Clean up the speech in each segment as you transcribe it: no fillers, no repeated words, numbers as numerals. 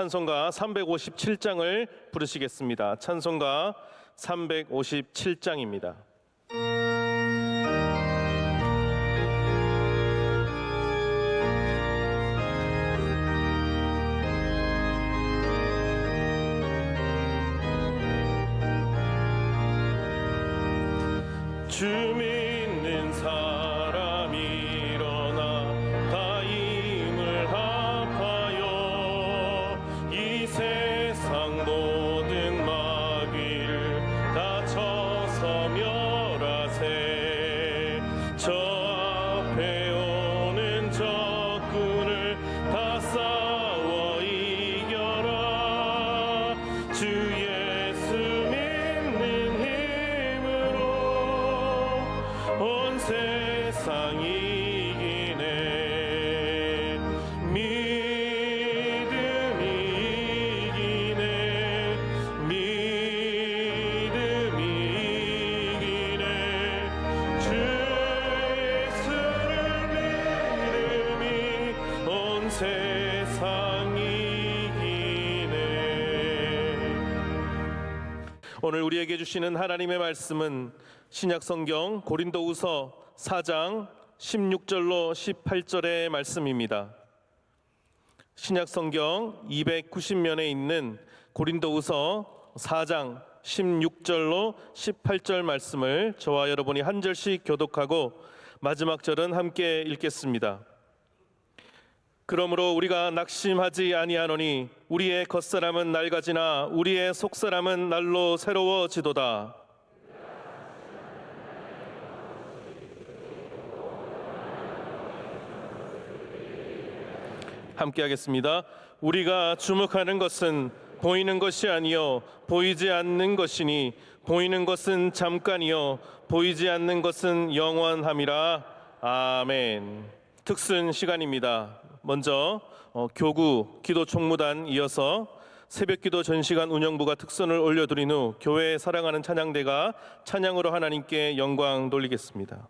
찬송가 357장을 부르시겠습니다. 찬송가 357장입니다. 주 믿는 사람이 일어나 다 힘을 합하여 이 세상 모든 마귀를 다 쳐서 멸하세. 저 앞에 오는 적군을 다 싸워 이겨라. 주 예수 믿는 힘으로 온 세상 이기네. 믿음이 이기네. 믿음이 이기네. 주 예수를 믿음이 온 세상 이기네. 오늘 우리에게 주시는 하나님의 말씀은 신약성경 고린도후서 4장 16절로 18절의 말씀입니다. 신약성경 290면에 있는 고린도후서 4장 16절로 18절 말씀을 저와 여러분이 한 절씩 교독하고 마지막 절은 함께 읽겠습니다. 그러므로 우리가 낙심하지 아니하노니 우리의 겉사람은 낡아지나 우리의 속사람은 날로 새로워지도다. 함께 하겠습니다. 우리가 주목하는 것은 보이는 것이 아니요 보이지 않는 것이니 보이는 것은 잠깐이요 보이지 않는 것은 영원함이라. 아멘. 특순 시간입니다. 먼저 교구 기도 총무단 이어서 새벽기도 전시간 운영부가 특선을 올려드린 후 교회에 사랑하는 찬양대가 찬양으로 하나님께 영광 돌리겠습니다.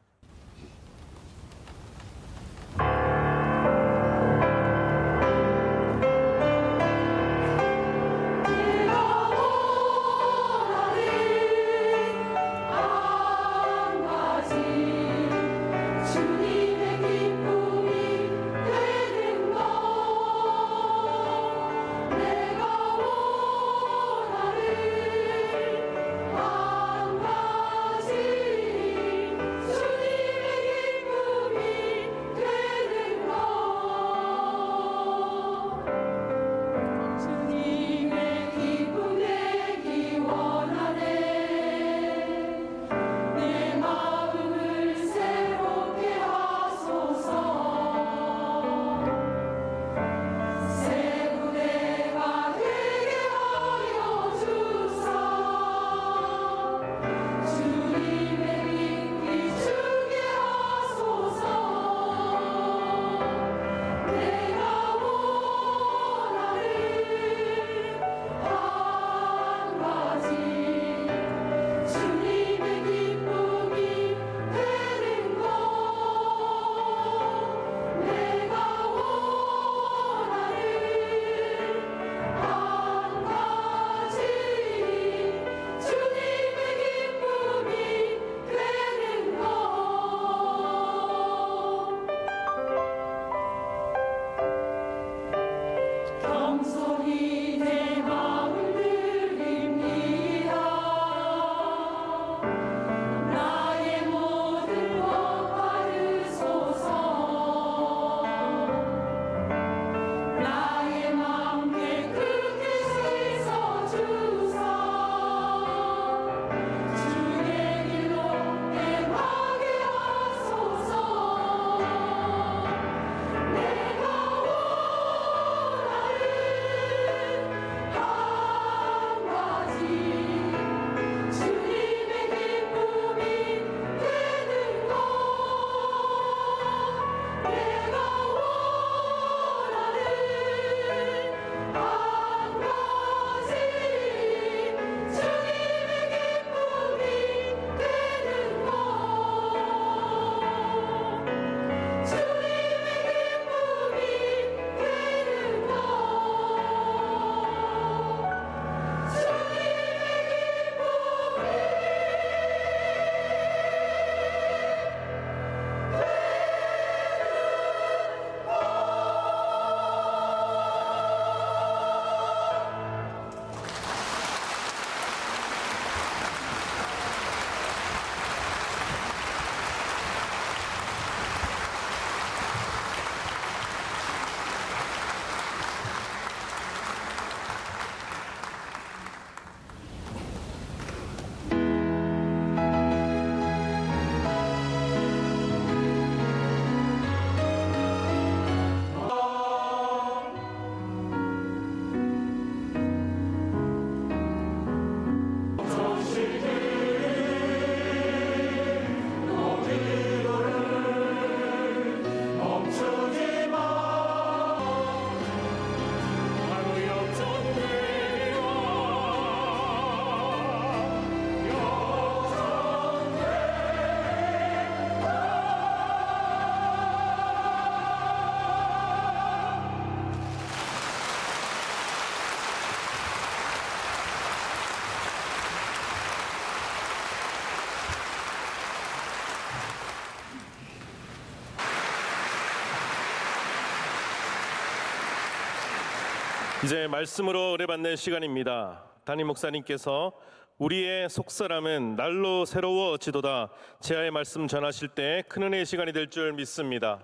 주님 이제 말씀으로 은혜 받는 시간입니다. 담임 목사님께서 우리의 속사람은 날로 새로워지도다 제아의 말씀 전하실 때 큰 은혜의 시간이 될 줄 믿습니다.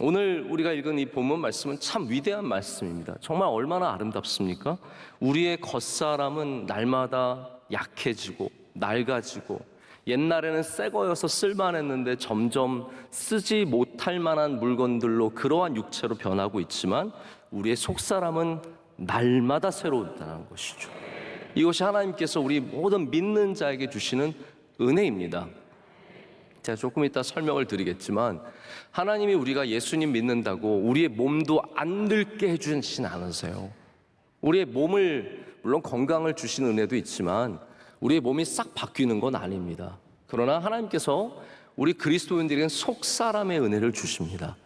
오늘 우리가 읽은 이 본문 말씀은 참 위대한 말씀입니다. 정말 얼마나 아름답습니까? 우리의 겉사람은 날마다 약해지고 낡아지고, 옛날에는 새 거여서 쓸만했는데 점점 쓰지 못할 만한 물건들로 그러한 육체로 변하고 있지만, 우리의 속사람은 날마다 새로워진다는 것이죠. 이것이 하나님께서 우리 모든 믿는 자에게 주시는 은혜입니다. 제가 조금 이따 설명을 드리겠지만, 하나님이 우리가 예수님 믿는다고 우리의 몸도 안 늙게 해주진 않으세요. 우리의 몸을, 물론 건강을 주시는 은혜도 있지만 우리의 몸이 싹 바뀌는 건 아닙니다. 그러나 하나님께서 우리 그리스도인들에게는 속사람의 은혜를 주십니다.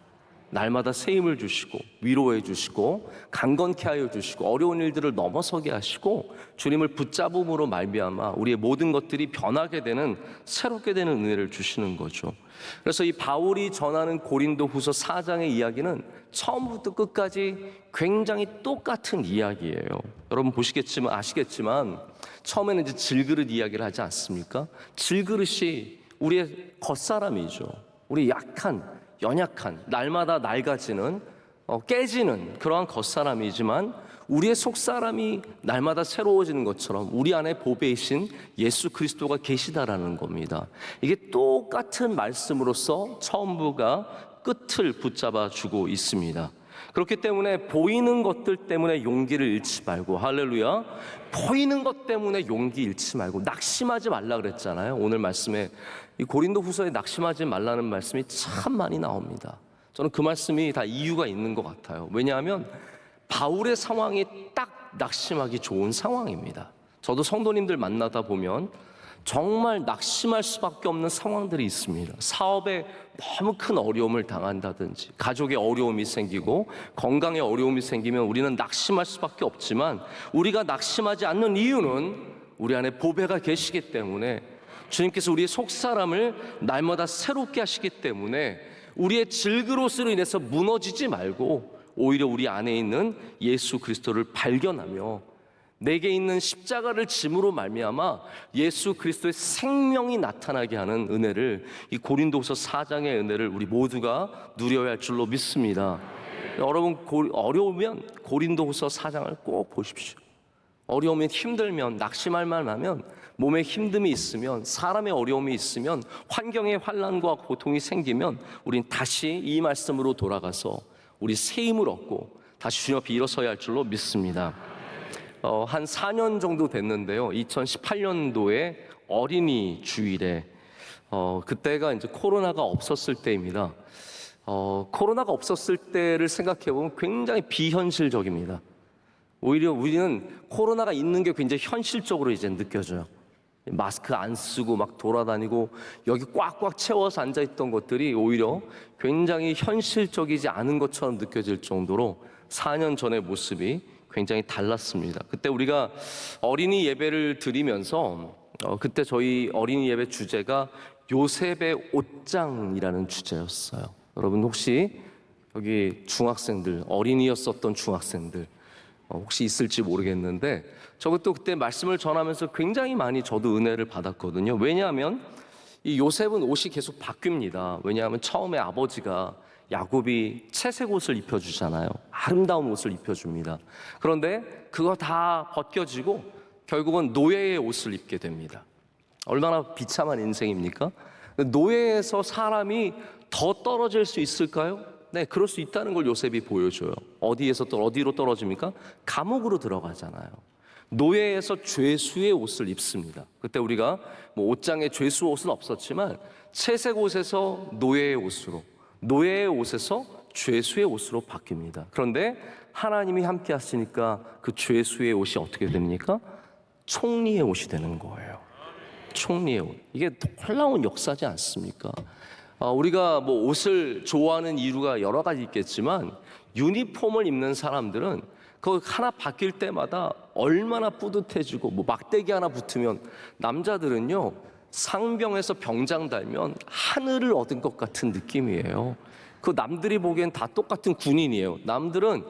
날마다 새 힘을 주시고 위로해 주시고 강건케 하여 주시고 어려운 일들을 넘어서게 하시고 주님을 붙잡음으로 말미암아 우리의 모든 것들이 변하게 되는, 새롭게 되는 은혜를 주시는 거죠. 그래서 이 바울이 전하는 고린도후서 4장의 이야기는 처음부터 끝까지 굉장히 똑같은 이야기예요. 여러분 보시겠지만 아시겠지만 처음에는 이제 질그릇 이야기를 하지 않습니까? 질그릇이 우리의 겉사람이죠. 우리 약한, 연약한, 날마다 낡아지는, 깨지는 그러한 겉사람이지만 우리의 속사람이 날마다 새로워지는 것처럼 우리 안에 보배이신 예수 그리스도가 계시다라는 겁니다. 이게 똑같은 말씀으로서 처음부가 끝을 붙잡아 주고 있습니다. 그렇기 때문에 보이는 것들 때문에 용기를 잃지 말고, 할렐루야, 보이는 것 때문에 용기 잃지 말고 낙심하지 말라 그랬잖아요. 오늘 말씀에 이 고린도후서에 낙심하지 말라는 말씀이 참 많이 나옵니다. 저는 그 말씀이 다 이유가 있는 것 같아요. 왜냐하면 바울의 상황이 딱 낙심하기 좋은 상황입니다. 저도 성도님들 만나다 보면 정말 낙심할 수밖에 없는 상황들이 있습니다. 사업에 너무 큰 어려움을 당한다든지, 가족에 어려움이 생기고 건강에 어려움이 생기면 우리는 낙심할 수밖에 없지만, 우리가 낙심하지 않는 이유는 우리 안에 보배가 계시기 때문에, 주님께서 우리의 속사람을 날마다 새롭게 하시기 때문에 우리의 질그릇으로 인해서 무너지지 말고 오히려 우리 안에 있는 예수 그리스도를 발견하며 내게 있는 십자가를 짐으로 말미암아 예수 그리스도의 생명이 나타나게 하는 은혜를, 이 고린도후서 4장의 은혜를 우리 모두가 누려야 할 줄로 믿습니다. 여러분 어려우면 고린도후서 4장을 꼭 보십시오. 어려우면, 힘들면, 낙심할 만하면, 몸에 힘듦이 있으면, 사람의 어려움이 있으면, 환경의 환난과 고통이 생기면 우린 다시 이 말씀으로 돌아가서 우리 새 힘을 얻고 다시 주님 앞에 일어서야 할 줄로 믿습니다. 한 4년 정도 됐는데요. 2018년도에 어린이 주일에 그때가 이제 코로나가 없었을 때입니다. 코로나가 없었을 때를 생각해 보면 굉장히 비현실적입니다. 오히려 우리는 코로나가 있는 게 굉장히 현실적으로 이제 느껴져요. 마스크 안 쓰고 막 돌아다니고 여기 꽉꽉 채워서 앉아있던 것들이 오히려 굉장히 현실적이지 않은 것처럼 느껴질 정도로 4년 전의 모습이 굉장히 달랐습니다. 그때 우리가 어린이 예배를 드리면서 그때 저희 어린이 예배 주제가 요셉의 옷장이라는 주제였어요. 여러분 혹시 여기 중학생들, 어린이였었던 중학생들 혹시 있을지 모르겠는데, 저것도 그때 말씀을 전하면서 굉장히 많이 저도 은혜를 받았거든요. 왜냐하면 이 요셉은 옷이 계속 바뀝니다. 왜냐하면 처음에 아버지가 야곱이 채색 옷을 입혀주잖아요. 아름다운 옷을 입혀줍니다. 그런데 그거 다 벗겨지고 결국은 노예의 옷을 입게 됩니다. 얼마나 비참한 인생입니까? 노예에서 사람이 더 떨어질 수 있을까요? 네, 그럴 수 있다는 걸 요셉이 보여줘요. 어디에서 또 어디로 떨어집니까? 감옥으로 들어가잖아요. 노예에서 죄수의 옷을 입습니다. 그때 우리가 뭐 옷장에 죄수 옷은 없었지만 채색 옷에서 노예의 옷으로, 노예의 옷에서 죄수의 옷으로 바뀝니다. 그런데 하나님이 함께 하시니까 그 죄수의 옷이 어떻게 됩니까? 총리의 옷이 되는 거예요. 총리의 옷. 이게 놀라운 역사지 않습니까? 우리가 뭐 옷을 좋아하는 이유가 여러 가지 있겠지만 유니폼을 입는 사람들은 그 하나 바뀔 때마다 얼마나 뿌듯해지고, 뭐 막대기 하나 붙으면 남자들은요 상병에서 병장 달면 하늘을 얻은 것 같은 느낌이에요. 그 남들이 보기엔 다 똑같은 군인이에요. 남들은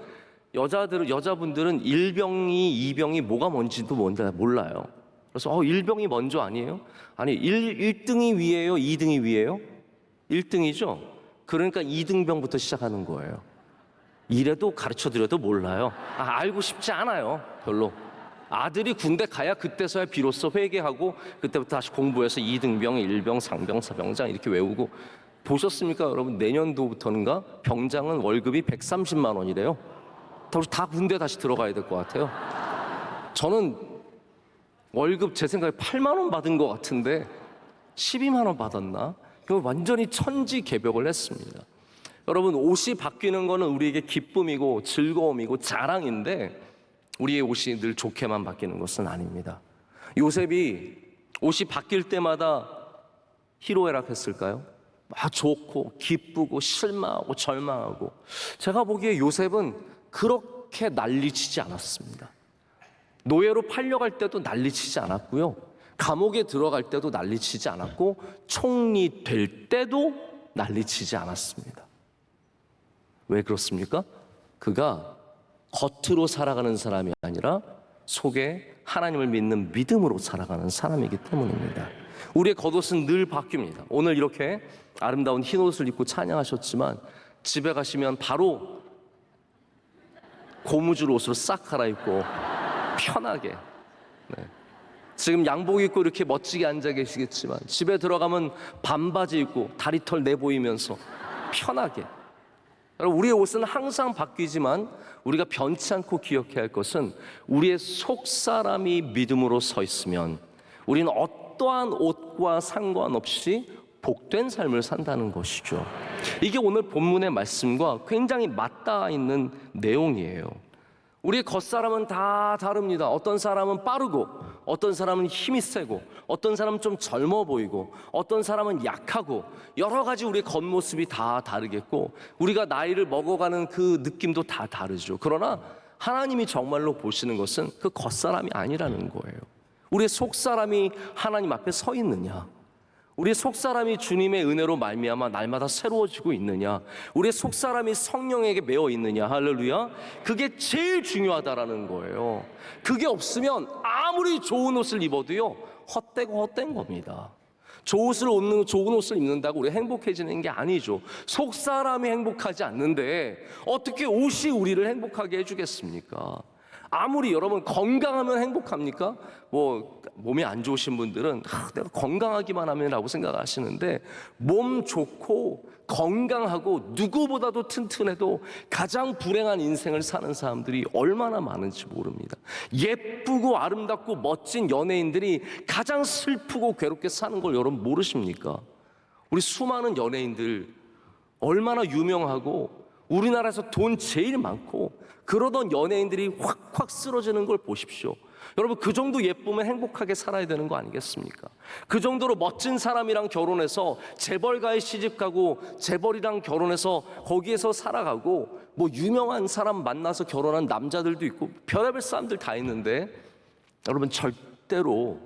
여자분들은 1병이 2병이 뭐가 뭔지도 몰라요. 그래서 1병이 먼저 아니에요? 아니 1등이 위에요? 2등이 위에요? 1등이죠. 그러니까 2등병부터 시작하는 거예요. 이래도 가르쳐드려도 몰라요. 알고 싶지 않아요. 별로. 아들이 군대 가야 그때서야 비로소 회개하고 그때부터 다시 공부해서 2등병, 1병, 상병, 사병장 이렇게 외우고. 보셨습니까 여러분? 내년도부터인가 병장은 월급이 130만 원이래요. 다 군대 다시 들어가야 될 것 같아요. 저는 월급 제 생각에 8만 원 받은 것 같은데 12만 원 받았나? 완전히 천지개벽을 했습니다. 여러분, 옷이 바뀌는 거는 우리에게 기쁨이고 즐거움이고 자랑인데 우리의 옷이 늘 좋게만 바뀌는 것은 아닙니다. 요셉이 옷이 바뀔 때마다 희로애락했을까요? 막 좋고 기쁘고 실망하고 절망하고. 제가 보기에 요셉은 그렇게 난리치지 않았습니다. 노예로 팔려갈 때도 난리치지 않았고요, 감옥에 들어갈 때도 난리치지 않았고, 총리 될 때도 난리치지 않았습니다. 왜 그렇습니까? 그가 겉으로 살아가는 사람이 아니라 속에 하나님을 믿는 믿음으로 살아가는 사람이기 때문입니다. 우리의 겉옷은 늘 바뀝니다. 오늘 이렇게 아름다운 흰옷을 입고 찬양하셨지만 집에 가시면 바로 고무줄 옷으로 싹 갈아입고 편하게, 지금 양복 입고 이렇게 멋지게 앉아 계시겠지만 집에 들어가면 반바지 입고 다리털 내보이면서 편하게. 여러분, 우리의 옷은 항상 바뀌지만 우리가 변치 않고 기억해야 할 것은 우리의 속사람이 믿음으로 서 있으면 우리는 어떠한 옷과 상관없이 복된 삶을 산다는 것이죠. 이게 오늘 본문의 말씀과 굉장히 맞닿아 있는 내용이에요. 우리의 겉사람은 다 다릅니다. 어떤 사람은 빠르고, 어떤 사람은 힘이 세고, 어떤 사람은 좀 젊어 보이고, 어떤 사람은 약하고, 여러 가지 우리의 겉모습이 다 다르겠고, 우리가 나이를 먹어가는 그 느낌도 다 다르죠. 그러나 하나님이 정말로 보시는 것은 그 겉사람이 아니라는 거예요. 우리의 속사람이 하나님 앞에 서 있느냐, 우리의 속사람이 주님의 은혜로 말미암아 날마다 새로워지고 있느냐, 우리의 속사람이 성령에게 매어 있느냐, 할렐루야, 그게 제일 중요하다라는 거예요. 그게 없으면 아무리 좋은 옷을 입어도요 헛되고 헛된 겁니다. 좋은 옷을 입는다고 우리 행복해지는 게 아니죠. 속사람이 행복하지 않는데 어떻게 옷이 우리를 행복하게 해주겠습니까? 아무리 여러분 건강하면 행복합니까? 몸이 안 좋으신 분들은 내가 건강하기만 하면이라고 생각하시는데, 몸 좋고 건강하고 누구보다도 튼튼해도 가장 불행한 인생을 사는 사람들이 얼마나 많은지 모릅니다. 예쁘고 아름답고 멋진 연예인들이 가장 슬프고 괴롭게 사는 걸 여러분 모르십니까? 우리 수많은 연예인들 얼마나 유명하고 우리나라에서 돈 제일 많고 그러던 연예인들이 확확 쓰러지는 걸 보십시오. 여러분, 그 정도 예쁘면 행복하게 살아야 되는 거 아니겠습니까? 그 정도로 멋진 사람이랑 결혼해서 재벌가에 시집가고 재벌이랑 결혼해서 거기에서 살아가고 유명한 사람 만나서 결혼한 남자들도 있고 별의별 사람들 다 있는데, 여러분 절대로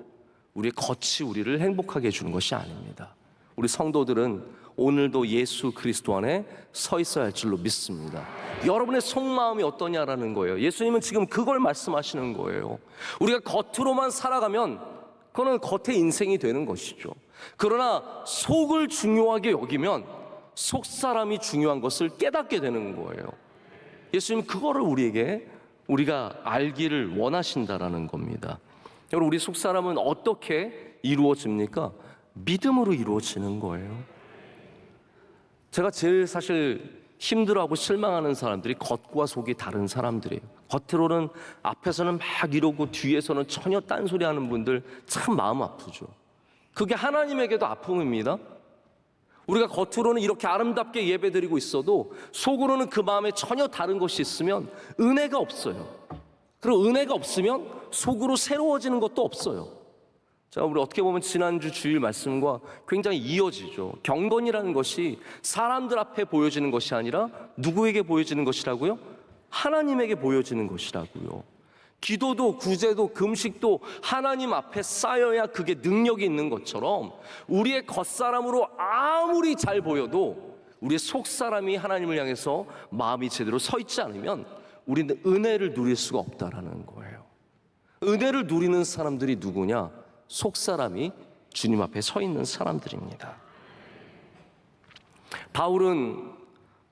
우리의 겉이 우리를 행복하게 해주는 것이 아닙니다. 우리 성도들은 오늘도 예수 그리스도 안에 서 있어야 할 줄로 믿습니다. 여러분의 속마음이 어떠냐라는 거예요. 예수님은 지금 그걸 말씀하시는 거예요. 우리가 겉으로만 살아가면 그거는 겉의 인생이 되는 것이죠. 그러나 속을 중요하게 여기면 속사람이 중요한 것을 깨닫게 되는 거예요. 예수님은 그거를 우리가 알기를 원하신다라는 겁니다. 여러분, 우리 속사람은 어떻게 이루어집니까? 믿음으로 이루어지는 거예요. 제가 제일 사실 힘들어하고 실망하는 사람들이 겉과 속이 다른 사람들이에요. 겉으로는 앞에서는 막 이러고 뒤에서는 전혀 딴소리 하는 분들 참 마음 아프죠. 그게 하나님에게도 아픔입니다. 우리가 겉으로는 이렇게 아름답게 예배드리고 있어도 속으로는 그 마음에 전혀 다른 것이 있으면 은혜가 없어요. 그리고 은혜가 없으면 속으로 새로워지는 것도 없어요. 자, 우리 어떻게 보면 지난주 주일 말씀과 굉장히 이어지죠. 경건이라는 것이 사람들 앞에 보여지는 것이 아니라 누구에게 보여지는 것이라고요? 하나님에게 보여지는 것이라고요. 기도도 구제도 금식도 하나님 앞에 쌓여야 그게 능력이 있는 것처럼 우리의 겉사람으로 아무리 잘 보여도 우리의 속사람이 하나님을 향해서 마음이 제대로 서 있지 않으면 우리는 은혜를 누릴 수가 없다라는 거예요. 은혜를 누리는 사람들이 누구냐? 속사람이 주님 앞에 서 있는 사람들입니다. 바울은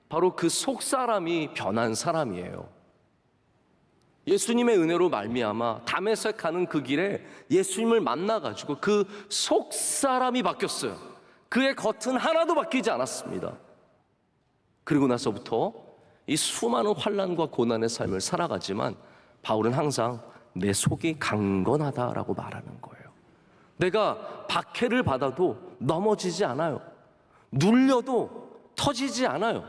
바로 그 속사람이 변한 사람이에요. 예수님의 은혜로 말미암아 다메섹 가는 그 길에 예수님을 만나가지고 그 속사람이 바뀌었어요. 그의 겉은 하나도 바뀌지 않았습니다. 그리고 나서부터 이 수많은 환난과 고난의 삶을 살아가지만 바울은 항상 내 속이 강건하다라고 말하는 거예요. 내가 박해를 받아도 넘어지지 않아요. 눌려도 터지지 않아요.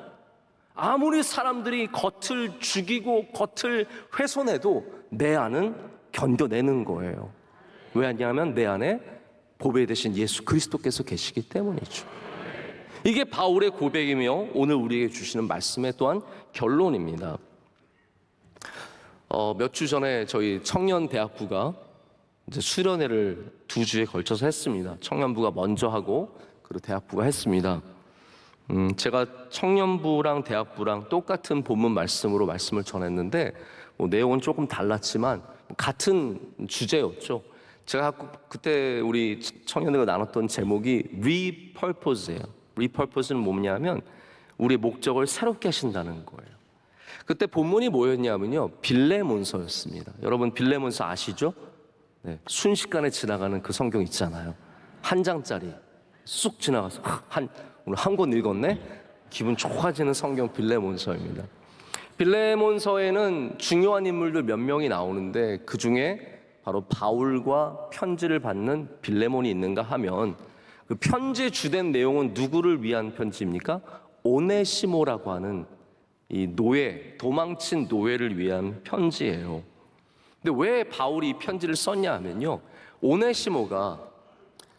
아무리 사람들이 겉을 죽이고 겉을 훼손해도 내 안은 견뎌내는 거예요. 왜냐하면 내 안에 보배 되신 예수 그리스도께서 계시기 때문이죠. 이게 바울의 고백이며 오늘 우리에게 주시는 말씀의 또한 결론입니다. 몇 주 전에 저희 청년대학부가 이제 수련회를 2주에 걸쳐서 했습니다. 청년부가 먼저 하고 그리고 대학부가 했습니다. 제가 청년부랑 대학부랑 똑같은 본문 말씀으로 말씀을 전했는데 내용은 조금 달랐지만 같은 주제였죠. 제가 그때 우리 청년들과 나눴던 제목이 repurpose예요. repurpose는 뭐냐면 우리의 목적을 새롭게 하신다는 거예요. 그때 본문이 뭐였냐면요, 빌레몬서였습니다. 여러분 빌레몬서 아시죠? 네, 순식간에 지나가는 그 성경 있잖아요. 한 장짜리 쑥 지나가서 오늘 한 권 읽었네? 기분 좋아지는 성경 빌레몬서입니다. 빌레몬서에는 중요한 인물들 몇 명이 나오는데 그 중에 바로 바울과 편지를 받는 빌레몬이 있는가 하면 그 편지의 주된 내용은 누구를 위한 편지입니까? 오네시모라고 하는 이 노예, 도망친 노예를 위한 편지예요. 근데 왜 바울이 이 편지를 썼냐 하면요, 오네시모가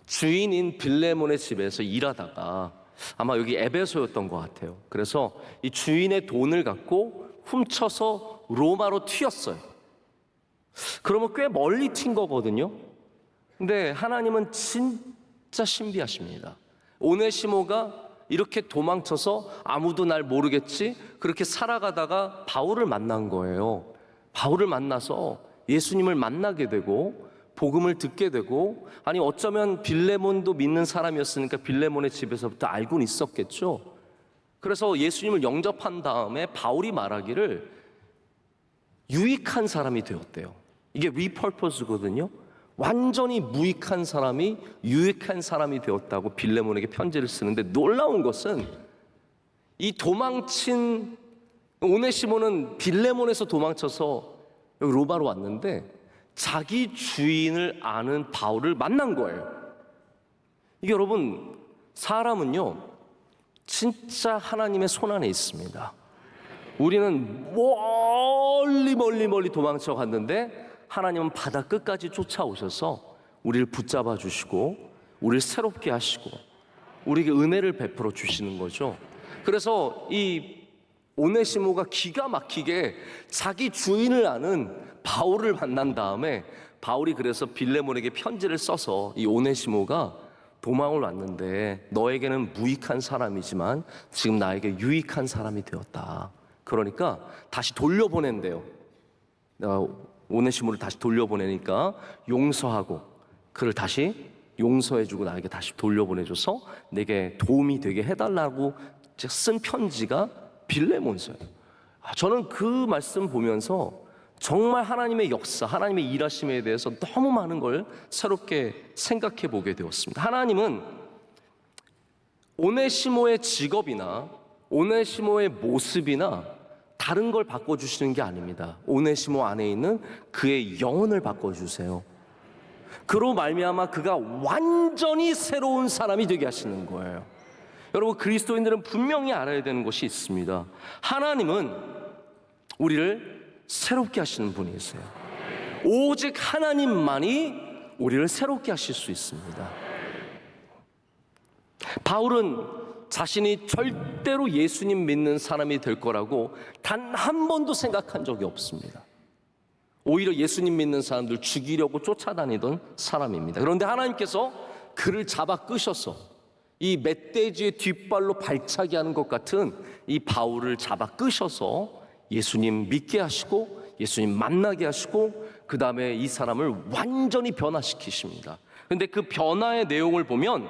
주인인 빌레몬의 집에서 일하다가 아마 여기 에베소였던 것 같아요. 그래서 이 주인의 돈을 갖고 훔쳐서 로마로 튀었어요. 그러면 꽤 멀리 튄 거거든요. 근데 하나님은 진짜 신비하십니다. 오네시모가 이렇게 도망쳐서 아무도 날 모르겠지 그렇게 살아가다가 바울을 만난 거예요. 바울을 만나서 예수님을 만나게 되고 복음을 듣게 되고, 아니 어쩌면 빌레몬도 믿는 사람이었으니까 빌레몬의 집에서부터 알고는 있었겠죠. 그래서 예수님을 영접한 다음에 바울이 말하기를 유익한 사람이 되었대요. 이게 repurpose거든요. 완전히 무익한 사람이 유익한 사람이 되었다고 빌레몬에게 편지를 쓰는데, 놀라운 것은 이 도망친 오네시모는 빌레몬에서 도망쳐서 여기 로마로 왔는데 자기 주인을 아는 바울을 만난 거예요. 이게 여러분, 사람은요 진짜 하나님의 손안에 있습니다. 우리는 멀리 도망쳐 갔는데 하나님은 바다 끝까지 쫓아오셔서 우리를 붙잡아 주시고 우리를 새롭게 하시고 우리에게 은혜를 베풀어 주시는 거죠. 그래서 이 오네시모가 기가 막히게 자기 주인을 아는 바울을 만난 다음에 바울이 그래서 빌레몬에게 편지를 써서 이 오네시모가 도망을 왔는데 너에게는 무익한 사람이지만 지금 나에게 유익한 사람이 되었다. 그러니까 다시 돌려보낸대요. 오네시모를 다시 돌려보내니까 용서하고 그를 다시 용서해주고 나에게 다시 돌려보내줘서 내게 도움이 되게 해달라고 쓴 편지가 빌레몬서예요. 저는 그 말씀 보면서 정말 하나님의 역사, 하나님의 일하심에 대해서 너무 많은 걸 새롭게 생각해 보게 되었습니다. 하나님은 오네시모의 직업이나 오네시모의 모습이나 다른 걸 바꿔주시는 게 아닙니다. 오네시모 안에 있는 그의 영혼을 바꿔주세요. 그로 말미암아 그가 완전히 새로운 사람이 되게 하시는 거예요. 여러분, 그리스도인들은 분명히 알아야 되는 것이 있습니다. 하나님은 우리를 새롭게 하시는 분이세요. 오직 하나님만이 우리를 새롭게 하실 수 있습니다. 바울은 자신이 절대로 예수님 믿는 사람이 될 거라고 단 한 번도 생각한 적이 없습니다. 오히려 예수님 믿는 사람들 죽이려고 쫓아다니던 사람입니다. 그런데 하나님께서 그를 잡아 끄셔서 이 멧돼지의 뒷발로 발차기 하는 것 같은 이 바울을 잡아 끄셔서 예수님 믿게 하시고 예수님 만나게 하시고 그 다음에 이 사람을 완전히 변화시키십니다. 근데 그 변화의 내용을 보면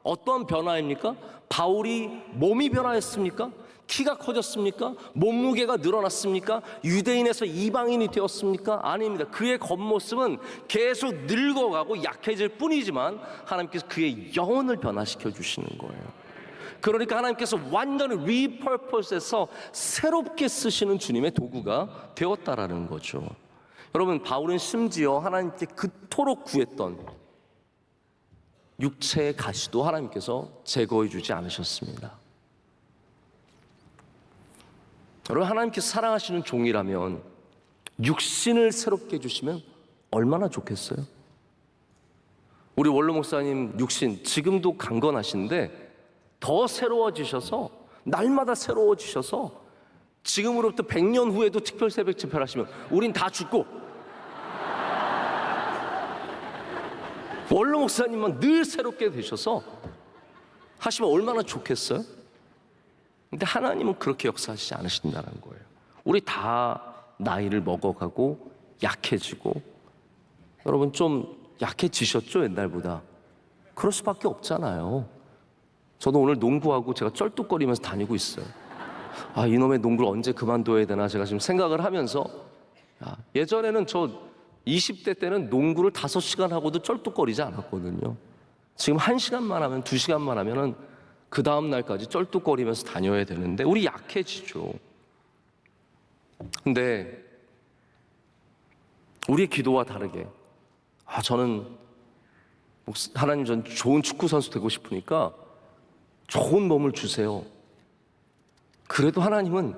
어떤 변화입니까? 바울이 몸이 변화했습니까? 키가 커졌습니까? 몸무게가 늘어났습니까? 유대인에서 이방인이 되었습니까? 아닙니다. 그의 겉모습은 계속 늙어가고 약해질 뿐이지만 하나님께서 그의 영혼을 변화시켜 주시는 거예요. 그러니까 하나님께서 완전히 리퍼포스해서 새롭게 쓰시는 주님의 도구가 되었다라는 거죠. 여러분, 바울은 심지어 하나님께 그토록 구했던 육체의 가시도 하나님께서 제거해 주지 않으셨습니다. 여러분, 하나님께서 사랑하시는 종이라면 육신을 새롭게 해주시면 얼마나 좋겠어요? 우리 원로 목사님 육신 지금도 강건하신데 더 새로워지셔서 날마다 새로워지셔서 지금으로부터 100년 후에도 특별 새벽 집회를 하시면 우린 다 죽고 원로 목사님만 늘 새롭게 되셔서 하시면 얼마나 좋겠어요? 근데 하나님은 그렇게 역사하시지 않으신다는 거예요. 우리 다 나이를 먹어가고 약해지고, 여러분 좀 약해지셨죠? 옛날보다. 그럴 수밖에 없잖아요. 저도 오늘 농구하고 제가 쩔뚝거리면서 다니고 있어요. 아, 이놈의 농구를 언제 그만둬야 되나 제가 지금 생각을 하면서, 예전에는 저 20대 때는 농구를 5시간 하고도 쩔뚝거리지 않았거든요. 지금 1시간만 하면 2시간만 하면은 그 다음 날까지 쩔뚝거리면서 다녀야 되는데 우리 약해지죠. 근데 우리의 기도와 다르게 저는 하나님, 전 좋은 축구 선수 되고 싶으니까 좋은 몸을 주세요. 그래도 하나님은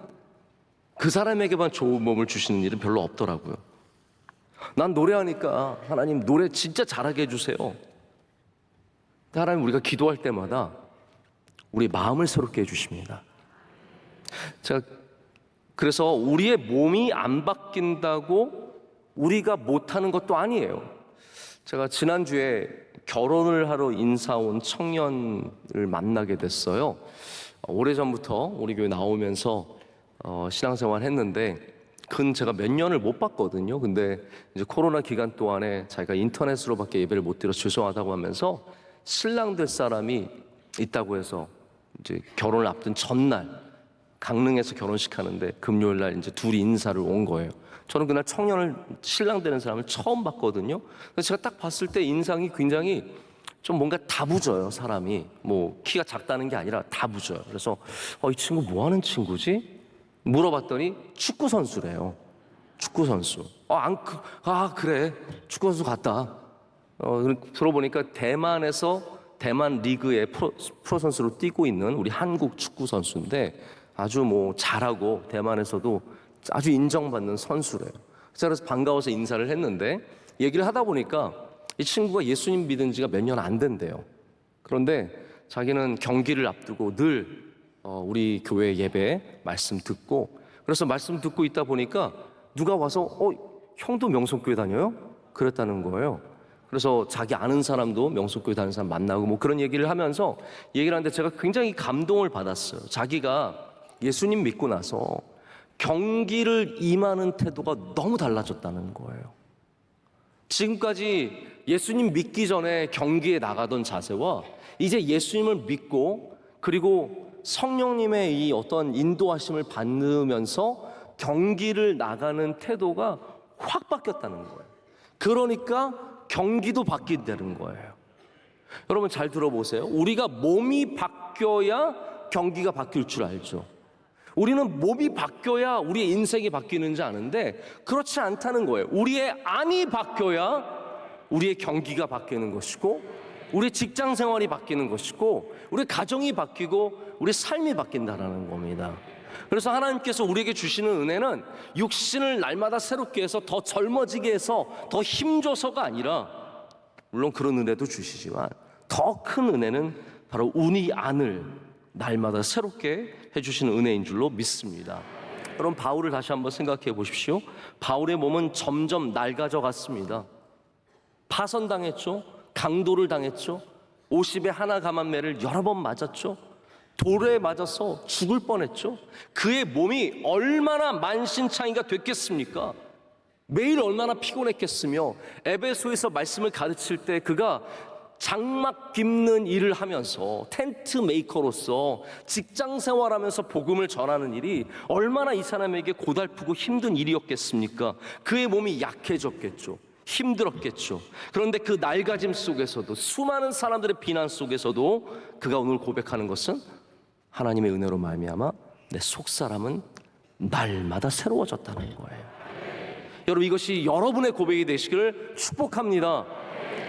그 사람에게만 좋은 몸을 주시는 일은 별로 없더라고요. 난 노래하니까 하나님 노래 진짜 잘하게 해주세요. 하나님, 우리가 기도할 때마다 우리 마음을 새롭게 해주십니다. 그래서 우리의 몸이 안 바뀐다고 우리가 못하는 것도 아니에요. 제가 지난주에 결혼을 하러 인사 온 청년을 만나게 됐어요. 오래전부터 우리 교회 나오면서 신앙생활 했는데 제가 몇 년을 못 봤거든요. 근데 이제 코로나 기간 동안에 자기가 인터넷으로밖에 예배를 못 드려서 죄송하다고 하면서 신랑 될 사람이 있다고 해서 이제 결혼을 앞둔 전날 강릉에서 결혼식 하는데 금요일 날 이제 둘이 인사를 온 거예요. 저는 그날 청년을, 신랑 되는 사람을 처음 봤거든요. 그래서 제가 딱 봤을 때 인상이 굉장히 좀 뭔가 다부져요. 사람이 뭐 키가 작다는 게 아니라 다부져요. 그래서 이 친구 뭐 하는 친구지? 물어봤더니 축구 선수래요. 축구 선수. 그래, 축구 선수 같다. 들어보니까 대만 리그의 프로 선수로 뛰고 있는 우리 한국 축구 선수인데 아주 뭐 잘하고 대만에서도 아주 인정받는 선수래요. 그래서 반가워서 인사를 했는데 얘기를 하다 보니까 이 친구가 예수님 믿은 지가 몇 년 안 된대요. 그런데 자기는 경기를 앞두고 늘 우리 교회 예배 말씀 듣고, 그래서 말씀 듣고 있다 보니까 누가 와서 형도 명성교회 다녀요? 그랬다는 거예요. 그래서 자기 아는 사람도 명성교회 다니는 사람 만나고 뭐 그런 얘기를 하면서 얘기를 하는데 제가 굉장히 감동을 받았어요. 자기가 예수님 믿고 나서 경기를 임하는 태도가 너무 달라졌다는 거예요. 지금까지 예수님 믿기 전에 경기에 나가던 자세와 이제 예수님을 믿고 그리고 성령님의 이 어떤 인도하심을 받으면서 경기를 나가는 태도가 확 바뀌었다는 거예요. 그러니까 경기도 바뀐다는 거예요. 여러분 잘 들어보세요. 우리가 몸이 바뀌어야 경기가 바뀔 줄 알죠. 우리는 몸이 바뀌어야 우리의 인생이 바뀌는지 아는데 그렇지 않다는 거예요. 우리의 안이 바뀌어야 우리의 경기가 바뀌는 것이고 우리 직장 생활이 바뀌는 것이고 우리 가정이 바뀌고 우리 삶이 바뀐다는 겁니다. 그래서 하나님께서 우리에게 주시는 은혜는 육신을 날마다 새롭게 해서 더 젊어지게 해서 더 힘줘서가 아니라, 물론 그런 은혜도 주시지만 더 큰 은혜는 바로 우리 안을 날마다 새롭게 해주시는 은혜인 줄로 믿습니다. 그럼 바울을 다시 한번 생각해 보십시오. 바울의 몸은 점점 낡아져 갔습니다. 파선당했죠. 강도를 당했죠. 50에 하나 감한매를 여러 번 맞았죠. 돌에 맞아서 죽을 뻔했죠. 그의 몸이 얼마나 만신창이가 됐겠습니까? 매일 얼마나 피곤했겠으며 에베소에서 말씀을 가르칠 때 그가 장막 빚는 일을 하면서 텐트 메이커로서 직장 생활하면서 복음을 전하는 일이 얼마나 이 사람에게 고달프고 힘든 일이었겠습니까? 그의 몸이 약해졌겠죠. 힘들었겠죠. 그런데 그 낡아짐 속에서도 수많은 사람들의 비난 속에서도 그가 오늘 고백하는 것은 하나님의 은혜로 말미암아 내 속사람은 날마다 새로워졌다는 거예요. 여러분, 이것이 여러분의 고백이 되시기를 축복합니다.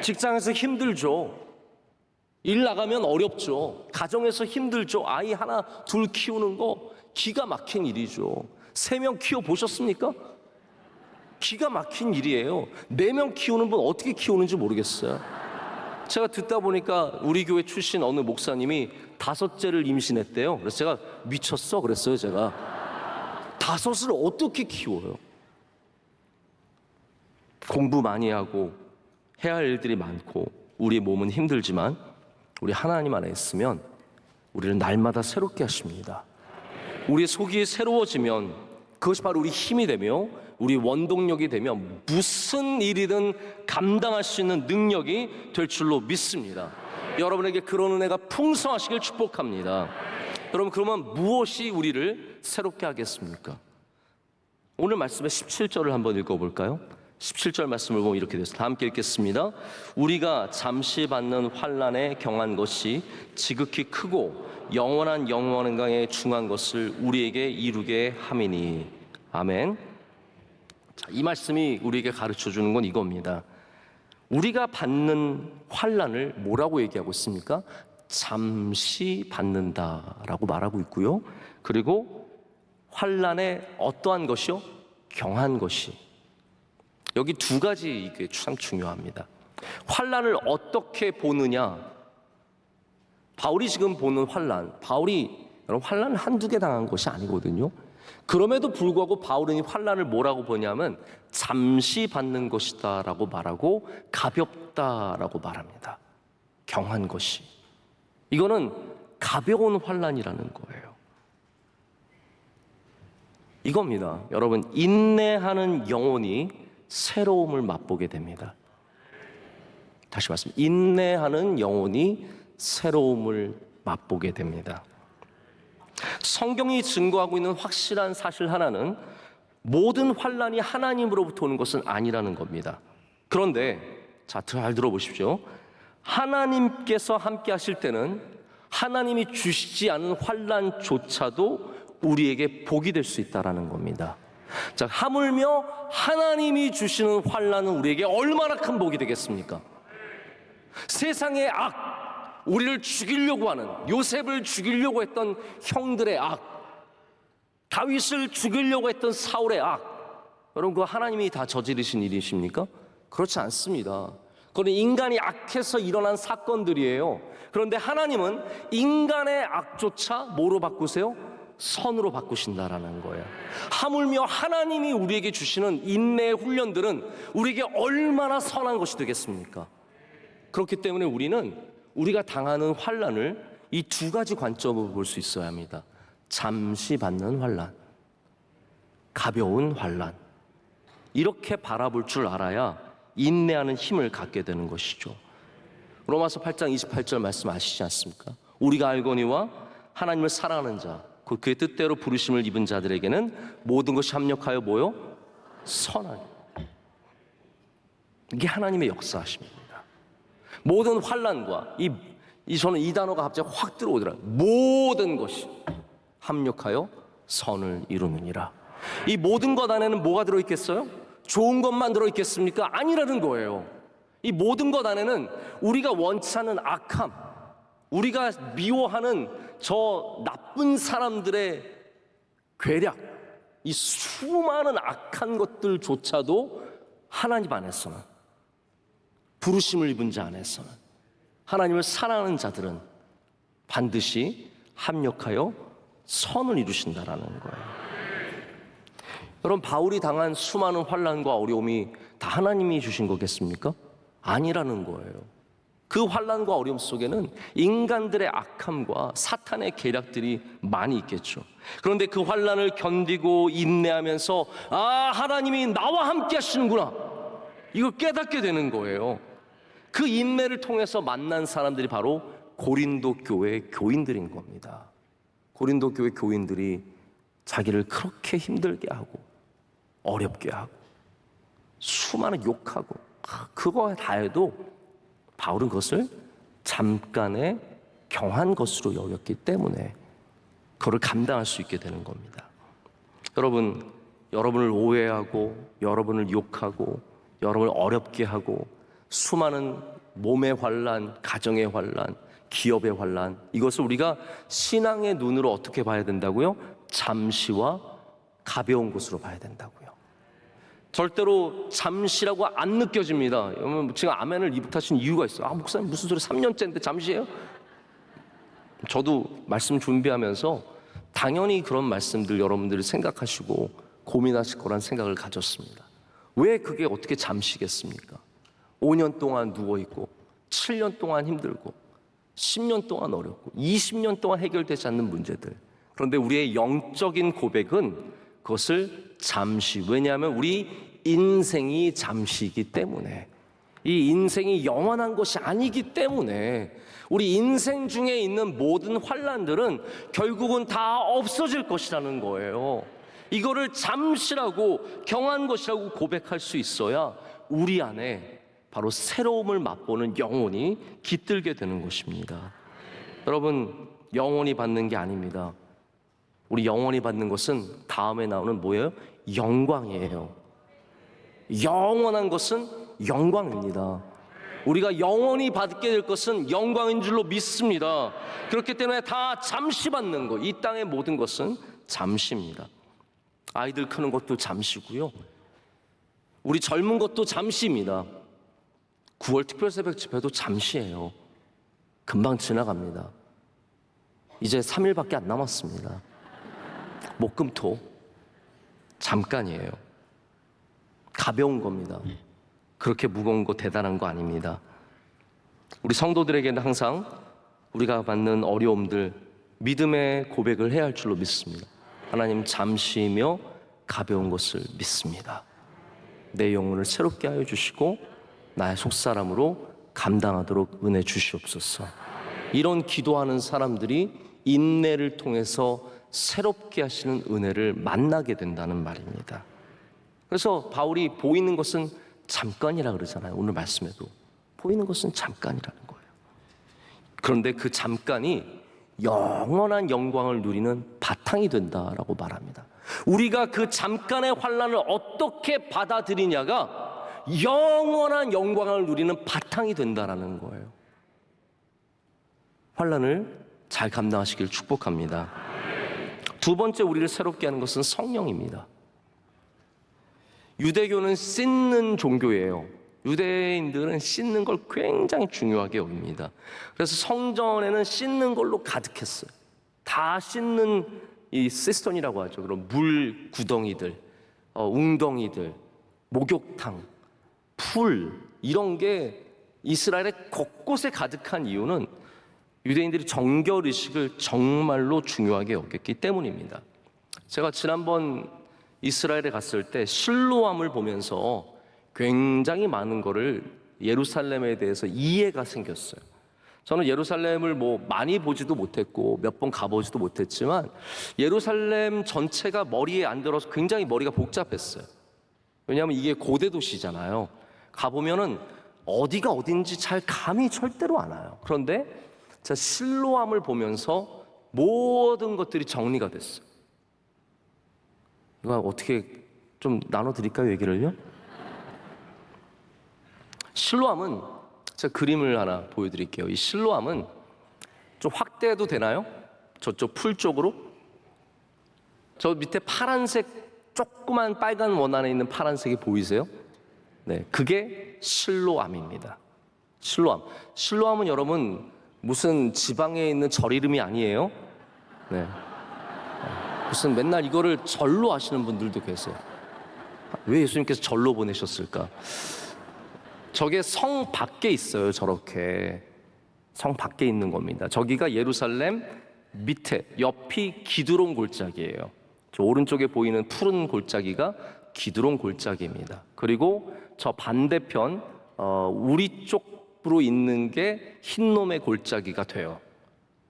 직장에서 힘들죠. 일 나가면 어렵죠. 가정에서 힘들죠. 아이 하나 둘 키우는 거 기가 막힌 일이죠. 3명 키워보셨습니까? 기가 막힌 일이에요. 4명 키우는 분 어떻게 키우는지 모르겠어요. 제가 듣다 보니까 우리 교회 출신 어느 목사님이 5째를 임신했대요. 그래서 제가 미쳤어 그랬어요. 제가 5을 어떻게 키워요? 공부 많이 하고 해야 할 일들이 많고 우리 몸은 힘들지만 우리 하나님 안에 있으면 우리를 날마다 새롭게 하십니다. 우리 속이 새로워지면 그것이 바로 우리 힘이 되며 우리 원동력이 되며 무슨 일이든 감당할 수 있는 능력이 될 줄로 믿습니다. 여러분에게 그런 은혜가 풍성하시길 축복합니다. 여러분, 그러면 무엇이 우리를 새롭게 하겠습니까? 오늘 말씀의 17절을 한번 읽어볼까요? 17절 말씀을 보면 이렇게 되어서 다 함께 읽겠습니다. 우리가 잠시 받는 환난에 경한 것이 지극히 크고 영원한 영원강에 중한 것을 우리에게 이루게 함이니. 아멘. 자, 이 말씀이 우리에게 가르쳐 주는 건 이겁니다. 우리가 받는 환난을 뭐라고 얘기하고 있습니까? 잠시 받는다라고 말하고 있고요. 그리고 환난에 어떠한 것이요? 경한 것이. 여기 2가지 이게 참 중요합니다. 환난을 어떻게 보느냐? 바울이 지금 보는 환난, 바울이 여러분 환난을 한두 개 당한 것이 아니거든요. 그럼에도 불구하고 바울은 이 환난을 뭐라고 보냐면 잠시 받는 것이다라고 말하고 가볍다라고 말합니다. 경한 것이. 이거는 가벼운 환난이라는 거예요. 이겁니다. 여러분, 인내하는 영혼이 새로움을 맛보게 됩니다. 다시 말씀, 인내하는 영혼이 새로움을 맛보게 됩니다. 성경이 증거하고 있는 확실한 사실 하나는 모든 환난이 하나님으로부터 오는 것은 아니라는 겁니다. 그런데 자, 잘 들어보십시오. 하나님께서 함께 하실 때는 하나님이 주시지 않은 환난조차도 우리에게 복이 될 수 있다라는 겁니다. 자, 하물며 하나님이 주시는 환난은 우리에게 얼마나 큰 복이 되겠습니까? 세상의 악, 우리를 죽이려고 하는, 요셉을 죽이려고 했던 형들의 악, 다윗을 죽이려고 했던 사울의 악, 여러분 그거 하나님이 다 저지르신 일이십니까? 그렇지 않습니다. 그건 인간이 악해서 일어난 사건들이에요. 그런데 하나님은 인간의 악조차 뭐로 바꾸세요? 선으로 바꾸신다라는 거예요. 하물며 하나님이 우리에게 주시는 인내의 훈련들은 우리에게 얼마나 선한 것이 되겠습니까? 그렇기 때문에 우리는 우리가 당하는 환난을 이 2가지 관점으로 볼 수 있어야 합니다. 잠시 받는 환난, 가벼운 환난. 이렇게 바라볼 줄 알아야 인내하는 힘을 갖게 되는 것이죠. 로마서 8장 28절 말씀 아시지 않습니까? 우리가 알거니와 하나님을 사랑하는 자, 곧 그의 뜻대로 부르심을 입은 자들에게는 모든 것이 합력하여 뭐요? 선한. 이게 하나님의 역사하십니다. 모든 환난과 저는 이 단어가 갑자기 확 들어오더라고요. 모든 것이 합력하여 선을 이루느니라. 이 모든 것 안에는 뭐가 들어있겠어요? 좋은 것만 들어있겠습니까? 아니라는 거예요. 이 모든 것 안에는 우리가 원치 않는 악함, 우리가 미워하는 저 나쁜 사람들의 괴략, 이 수많은 악한 것들조차도 하나님 안에서는, 부르심을 입은 자 안에서는, 하나님을 사랑하는 자들은 반드시 합력하여 선을 이루신다라는 거예요. 여러분, 바울이 당한 수많은 환난과 어려움이 다 하나님이 주신 거겠습니까? 아니라는 거예요. 그 환난과 어려움 속에는 인간들의 악함과 사탄의 계략들이 많이 있겠죠. 그런데 그 환난을 견디고 인내하면서 하나님이 나와 함께 하시는구나, 이걸 깨닫게 되는 거예요. 그 인내를 통해서 만난 사람들이 바로 고린도 교회 교인들인 겁니다. 고린도 교회 교인들이 자기를 그렇게 힘들게 하고 어렵게 하고 수많은 욕하고 그거 다 해도 바울은 그것을 잠깐의 경한 것으로 여겼기 때문에 그걸 감당할 수 있게 되는 겁니다. 여러분, 여러분을 오해하고 여러분을 욕하고 여러분을 어렵게 하고 수많은 몸의 환난, 가정의 환난, 기업의 환난, 이것을 우리가 신앙의 눈으로 어떻게 봐야 된다고요? 잠시와 가벼운 것으로 봐야 된다고요. 절대로 잠시라고 안 느껴집니다. 여러분, 지금 아멘을 입못하신 이유가 있어요. 목사님 무슨 소리, 3년째인데 잠시예요? 저도 말씀 준비하면서 당연히 그런 말씀들 여러분들이 생각하시고 고민하실 거란 생각을 가졌습니다. 왜 그게 어떻게 잠시겠습니까? 5년 동안 누워있고 7년 동안 힘들고 10년 동안 어렵고 20년 동안 해결되지 않는 문제들. 그런데 우리의 영적인 고백은 그것을 잠시, 왜냐하면 우리 인생이 잠시이기 때문에, 이 인생이 영원한 것이 아니기 때문에 우리 인생 중에 있는 모든 환난들은 결국은 다 없어질 것이라는 거예요. 이거를 잠시라고, 경한 것이라고 고백할 수 있어야 우리 안에 바로 새로움을 맛보는 영혼이 깃들게 되는 것입니다. 여러분, 영원히 받는 게 아닙니다. 우리 영원히 받는 것은 다음에 나오는 뭐예요? 영광이에요. 영원한 것은 영광입니다. 우리가 영원히 받게 될 것은 영광인 줄로 믿습니다. 그렇기 때문에 다 잠시 받는 것, 이 땅의 모든 것은 잠시입니다. 아이들 크는 것도 잠시고요, 우리 젊은 것도 잠시입니다. 9월 특별새벽 집회도 잠시예요. 금방 지나갑니다. 이제 3일밖에 안 남았습니다. 목금토 잠깐이에요. 가벼운 겁니다. 그렇게 무거운 거, 대단한 거 아닙니다. 우리 성도들에게는 항상 우리가 받는 어려움들 믿음의 고백을 해야 할 줄로 믿습니다. 하나님, 잠시이며 가벼운 것을 믿습니다. 내 영혼을 새롭게 하여 주시고 나의 속사람으로 감당하도록 은혜 주시옵소서. 이런 기도하는 사람들이 인내를 통해서 새롭게 하시는 은혜를 만나게 된다는 말입니다. 그래서 바울이 보이는 것은 잠깐이라 그러잖아요. 오늘 말씀에도 보이는 것은 잠깐이라는 거예요. 그런데 그 잠깐이 영원한 영광을 누리는 바탕이 된다라고 말합니다. 우리가 그 잠깐의 환난을 어떻게 받아들이냐가 영원한 영광을 누리는 바탕이 된다라는 거예요. 환난을 잘 감당하시길 축복합니다. 두 번째, 우리를 새롭게 하는 것은 성령입니다. 유대교는 씻는 종교예요. 유대인들은 씻는 걸 굉장히 중요하게 여깁니다. 그래서 성전에는 씻는 걸로 가득했어요. 다 씻는 이 시스톤이라고 하죠. 그런 물 구덩이들, 웅덩이들, 목욕탕, 풀, 이런 게 이스라엘의 곳곳에 가득한 이유는 유대인들이 정결의식을 정말로 중요하게 여겼기 때문입니다. 제가 지난번 이스라엘에 갔을 때 실로암을 보면서 굉장히 많은 거를 예루살렘에 대해서 이해가 생겼어요. 저는 예루살렘을 많이 보지도 못했고 몇 번 가보지도 못했지만 예루살렘 전체가 머리에 안 들어서 굉장히 머리가 복잡했어요. 왜냐하면 이게 고대 도시잖아요. 가보면은 어디가 어딘지 잘 감이 절대로 안 와요. 그런데 제가 실로암을 보면서 모든 것들이 정리가 됐어요. 이거 어떻게 좀 나눠드릴까요, 얘기를요? 실로암은 제가 그림을 하나 보여드릴게요. 이 실로암은 좀 확대해도 되나요? 저쪽 풀 쪽으로. 저 밑에 파란색 조그만 빨간 원 안에 있는 파란색이 보이세요? 네, 그게 실로암입니다. 실로암. 실로암은 여러분 무슨 지방에 있는 절 이름이 아니에요. 네. 무슨 맨날 이거를 절로 하시는 분들도 계세요. 왜 예수님께서 절로 보내셨을까? 저게 성 밖에 있어요. 저렇게 성 밖에 있는 겁니다. 저기가 예루살렘 밑에 옆이 기드론 골짜기예요. 저 오른쪽에 보이는 푸른 골짜기가 기드론 골짜기입니다. 그리고 저 반대편 우리 쪽으로 있는 게 흰놈의 골짜기가 돼요.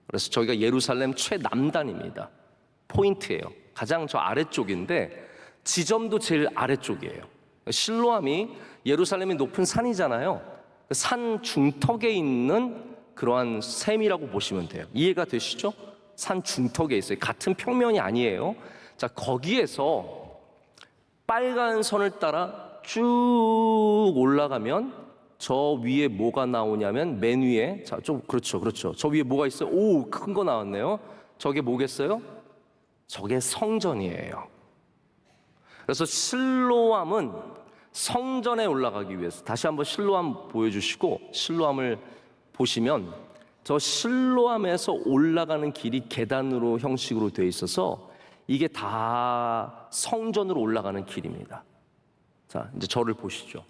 그래서 저희가 예루살렘 최남단입니다. 포인트예요. 가장 저 아래쪽인데 지점도 제일 아래쪽이에요. 실로암이 예루살렘이 높은 산이잖아요. 산 중턱에 있는 그러한 셈이라고 보시면 돼요. 이해가 되시죠? 산 중턱에 있어요. 같은 평면이 아니에요. 자, 거기에서 빨간 선을 따라 쭉 올라가면 저 위에 뭐가 나오냐면 맨 위에 그렇죠. 저 위에 뭐가 있어요? 오, 큰 거 나왔네요. 저게 뭐겠어요? 저게 성전이에요. 그래서 실로암은 성전에 올라가기 위해서 다시 한번 실로암 보여주시고 실로암을 보시면 저 실로암에서 올라가는 길이 계단으로 형식으로 되어 있어서 이게 다 성전으로 올라가는 길입니다. 자, 이제 저를 보시죠.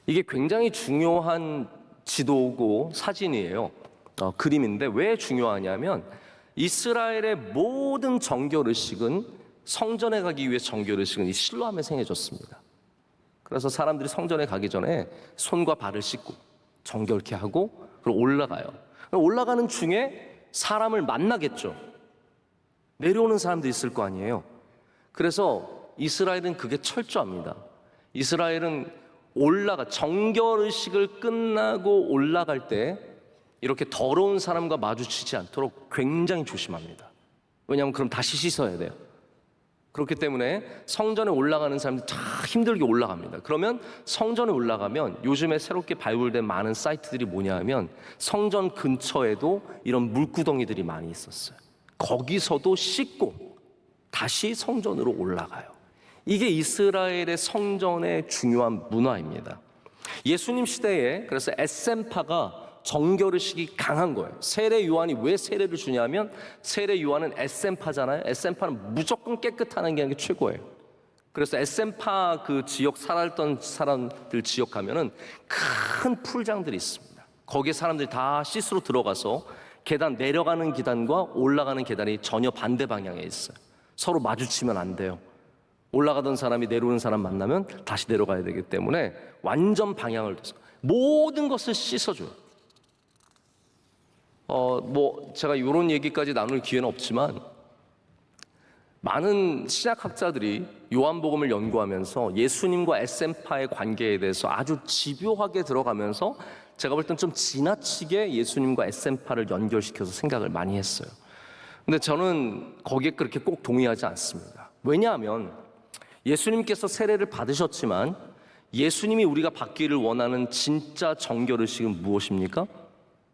이게 굉장히 중요한 지도고 사진이에요. 그림인데 왜 중요하냐면 이스라엘의 모든 정결의식은 성전에 가기 위해 정결의식은 이 실로암에서 행해졌습니다. 그래서 사람들이 성전에 가기 전에 손과 발을 씻고 정결케 하고 그리고 올라가요. 올라가는 중에 사람을 만나겠죠. 내려오는 사람도 있을 거 아니에요. 그래서 이스라엘은 그게 철저합니다. 이스라엘은 정결의식을 끝나고 올라갈 때 이렇게 더러운 사람과 마주치지 않도록 굉장히 조심합니다. 왜냐하면 그럼 다시 씻어야 돼요. 그렇기 때문에 성전에 올라가는 사람들이 다 힘들게 올라갑니다. 그러면 성전에 올라가면 요즘에 새롭게 발굴된 많은 사이트들이 뭐냐 하면 성전 근처에도 이런 물구덩이들이 많이 있었어요. 거기서도 씻고 다시 성전으로 올라가요. 이게 이스라엘의 성전의 중요한 문화입니다. 예수님 시대에 그래서 에센파가 정결의식이 강한 거예요. 세례 요한이 왜 세례를 주냐면 세례 요한은 에센파잖아요. 에센파는 무조건 깨끗하는 게 최고예요. 그래서 에센파 그 지역 살았던 사람들 지역 가면은 큰 풀장들이 있습니다. 거기에 사람들이 다 씻으러 들어가서 계단 내려가는 계단과 올라가는 계단이 전혀 반대 방향에 있어요. 서로 마주치면 안 돼요. 올라가던 사람이 내려오는 사람 만나면 다시 내려가야 되기 때문에 완전 방향을 둬서 모든 것을 씻어줘요. 제가 이런 얘기까지 나눌 기회는 없지만 많은 신약학자들이 요한복음을 연구하면서 예수님과 에센파의 관계에 대해서 아주 집요하게 들어가면서 제가 볼 땐 좀 지나치게 예수님과 에센파를 연결시켜서 생각을 많이 했어요. 근데 저는 거기에 그렇게 꼭 동의하지 않습니다. 왜냐하면 예수님께서 세례를 받으셨지만 예수님이 우리가 받기를 원하는 진짜 정결의식은 무엇입니까?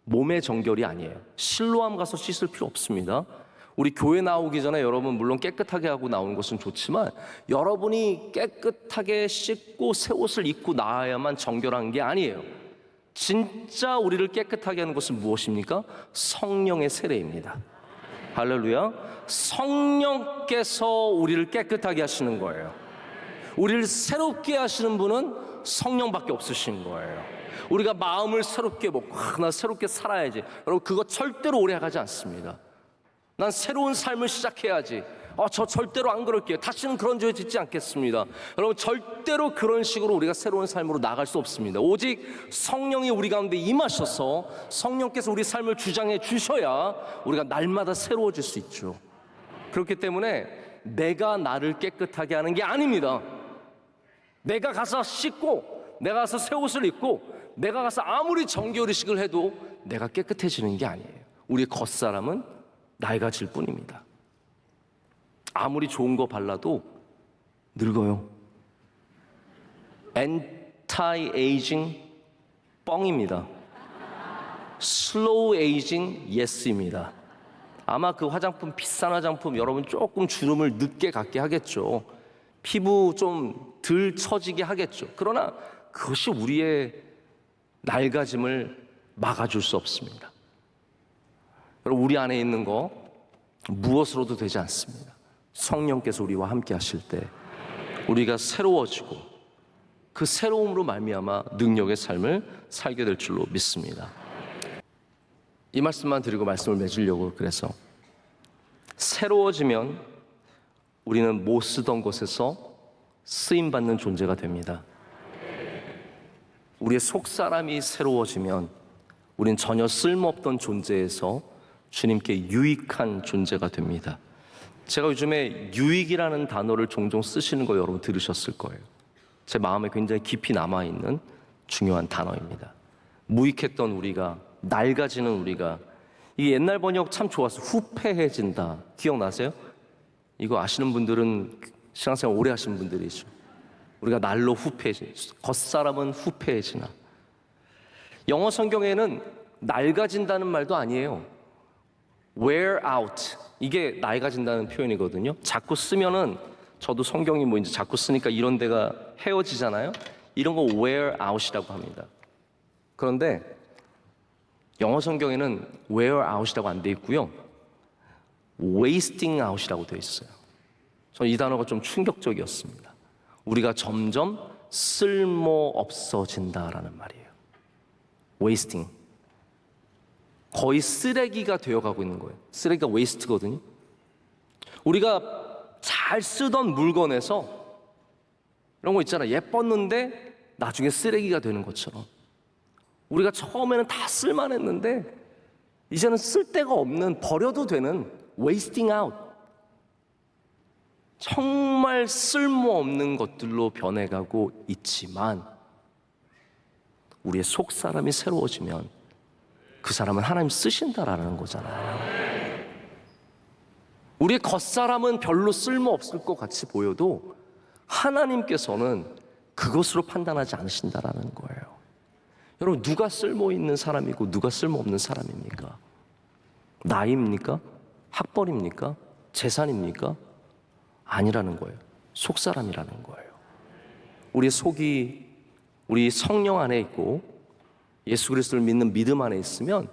몸의 정결이 아니에요. 실로암 가서 씻을 필요 없습니다. 우리 교회 나오기 전에 여러분 물론 깨끗하게 하고 나오는 것은 좋지만 여러분이 깨끗하게 씻고 새 옷을 입고 나와야만 정결한 게 아니에요. 진짜 우리를 깨끗하게 하는 것은 무엇입니까? 성령의 세례입니다. 할렐루야. 성령께서 우리를 깨끗하게 하시는 거예요. 우리를 새롭게 하시는 분은 성령밖에 없으신 거예요. 우리가 마음을 새롭게 먹고 나 새롭게 살아야지. 여러분 그거 절대로 오래 가지 않습니다. 난 새로운 삶을 시작해야지. 저 절대로 안 그럴게요. 다시는 그런 죄 짓지 않겠습니다. 여러분 절대로 그런 식으로 우리가 새로운 삶으로 나갈 수 없습니다. 오직 성령이 우리 가운데 임하셔서 성령께서 우리 삶을 주장해 주셔야 우리가 날마다 새로워질 수 있죠. 그렇기 때문에 내가 나를 깨끗하게 하는 게 아닙니다. 내가 가서 씻고 내가 가서 새 옷을 입고 내가 가서 아무리 정결의식을 해도 내가 깨끗해지는 게 아니에요. 우리의 겉사람은 낡아질 뿐입니다. 아무리 좋은 거 발라도 늙어요. 엔타이 에이징 뻥입니다. 슬로우 에이징 예스입니다. 아마 그 화장품 비싼 화장품 여러분 조금 주름을 늦게 갖게 하겠죠. 피부 좀 덜 처지게 하겠죠. 그러나 그것이 우리의 낡아짐을 막아줄 수 없습니다. 여러분 우리 안에 있는 거 무엇으로도 되지 않습니다. 성령께서 우리와 함께 하실 때 우리가 새로워지고 그 새로움으로 말미암아 능력의 삶을 살게 될 줄로 믿습니다. 이 말씀만 드리고 말씀을 맺으려고 그래서 새로워지면 우리는 못 쓰던 곳에서 쓰임받는 존재가 됩니다. 우리의 속사람이 새로워지면 우린 전혀 쓸모없던 존재에서 주님께 유익한 존재가 됩니다. 제가 요즘에 유익이라는 단어를 종종 쓰시는 거 여러분 들으셨을 거예요. 제 마음에 굉장히 깊이 남아있는 중요한 단어입니다. 무익했던 우리가, 낡아지는 우리가, 이게 옛날 번역 참 좋았어요. 후패해진다. 기억나세요? 이거 아시는 분들은 신앙생활 오래 하신 분들이죠. 우리가 날로 후패해지나, 겉사람은 후패해지나. 영어 성경에는 낡아진다는 말도 아니에요. wear out, 이게 낡아진다는 표현이거든요. 자꾸 쓰면은, 저도 성경이 뭐 이제 자꾸 쓰니까 이런 데가 헤어지잖아요. 이런 거 wear out이라고 합니다. 그런데 영어 성경에는 wear out이라고 안 돼 있고요, wasting out이라고 돼 있어요. 저는 이 단어가 좀 충격적이었습니다. 우리가 점점 쓸모 없어진다라는 말이에요. wasting, 거의 쓰레기가 되어가고 있는 거예요. 쓰레기가 waste거든요. 우리가 잘 쓰던 물건에서 이런 거 있잖아, 예뻤는데 나중에 쓰레기가 되는 것처럼 우리가 처음에는 다 쓸만했는데 이제는 쓸데가 없는, 버려도 되는 wasting out, 정말 쓸모없는 것들로 변해가고 있지만 우리의 속사람이 새로워지면 그 사람은 하나님 쓰신다라는 거잖아요. 우리의 겉사람은 별로 쓸모없을 것 같이 보여도 하나님께서는 그것으로 판단하지 않으신다라는 거예요. 여러분, 누가 쓸모있는 사람이고 누가 쓸모없는 사람입니까? 나이입니까? 학벌입니까? 재산입니까? 아니라는 거예요. 속사람이라는 거예요. 우리의 속이 우리 성령 안에 있고 예수 그리스도를 믿는 믿음 안에 있으면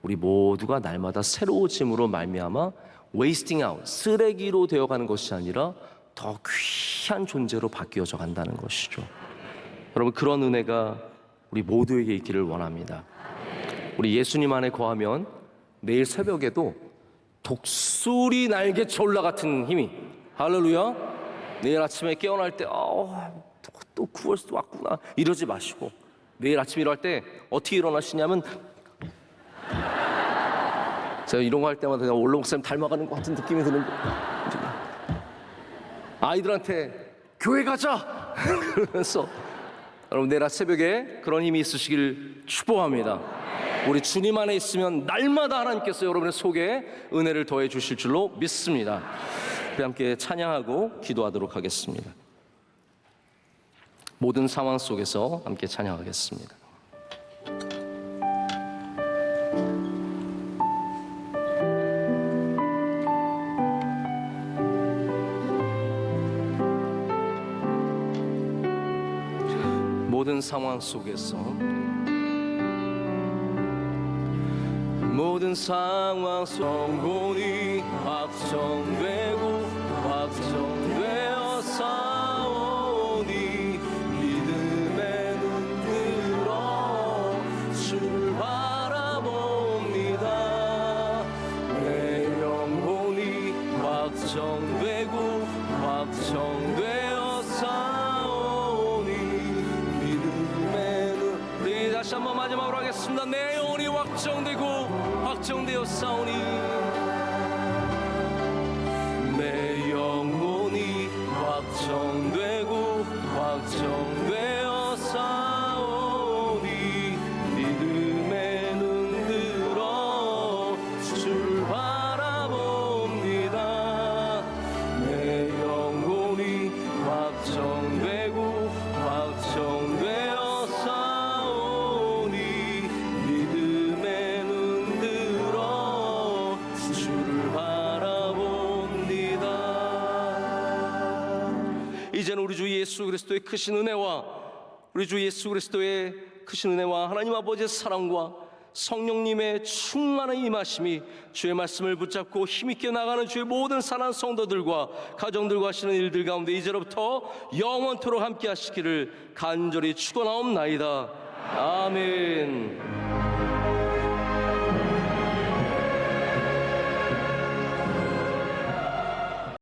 우리 모두가 날마다 새로워짐으로 말미암아 wasting out, 쓰레기로 되어가는 것이 아니라 더 귀한 존재로 바뀌어져 간다는 것이죠. 여러분, 그런 은혜가 우리 모두에게 있기를 원합니다. 우리 예수님 안에 거하면 내일 새벽에도 독수리 날개쳐 올라 같은 힘이, 할렐루야, 내일 아침에 깨어날 때 또 9월도 왔구나 이러지 마시고, 내일 아침 일어날 때 어떻게 일어나시냐면, 제가 이런 거 할 때마다 그냥 원로 목사님 닮아가는 것 같은 느낌이 드는 거예요. 아이들한테 교회 가자 그러면서, 여러분 내일 새벽에 그런 힘이 있으시길 축복합니다. 우리 주님 안에 있으면 날마다 하나님께서 여러분의 속에 은혜를 더해 주실 줄로 믿습니다. 우리 함께 찬양하고 기도하도록 하겠습니다. 모든 상황 속에서 함께 찬양하겠습니다. 모든 상황 속에서, 모든 상황 속 성공이 확정되고 확정되어 싸우니 믿음의 눈 들어 주를 바라봅니다. 내 영혼이 확정되고 확정되어 싸우니 믿음의 눈. 우리 다시 한번 마지막으로 하겠습니다. 내 영혼이 확정되고 확정되어 싸우니, 내 영혼이 확정되고 확정되어 싸우니 믿음의 눈 들어 주를 바라봅니다. 내 영혼이 확정되고 확정되어 싸우니 믿음의 눈 들어 주를 바라봅니다. 이제는 우리 주 예수 그리스도의 크신 은혜와 우리 주 예수 그리스도의 크신 은혜와 하나님 아버지의 사랑과 성령님의 충만한 임하심이 주의 말씀을 붙잡고 힘있게 나가는 주의 모든 사랑하는 성도들과 가정들과 하시는 일들 가운데 이제로부터 영원토록 함께 하시기를 간절히 축원하옵나이다. 아멘.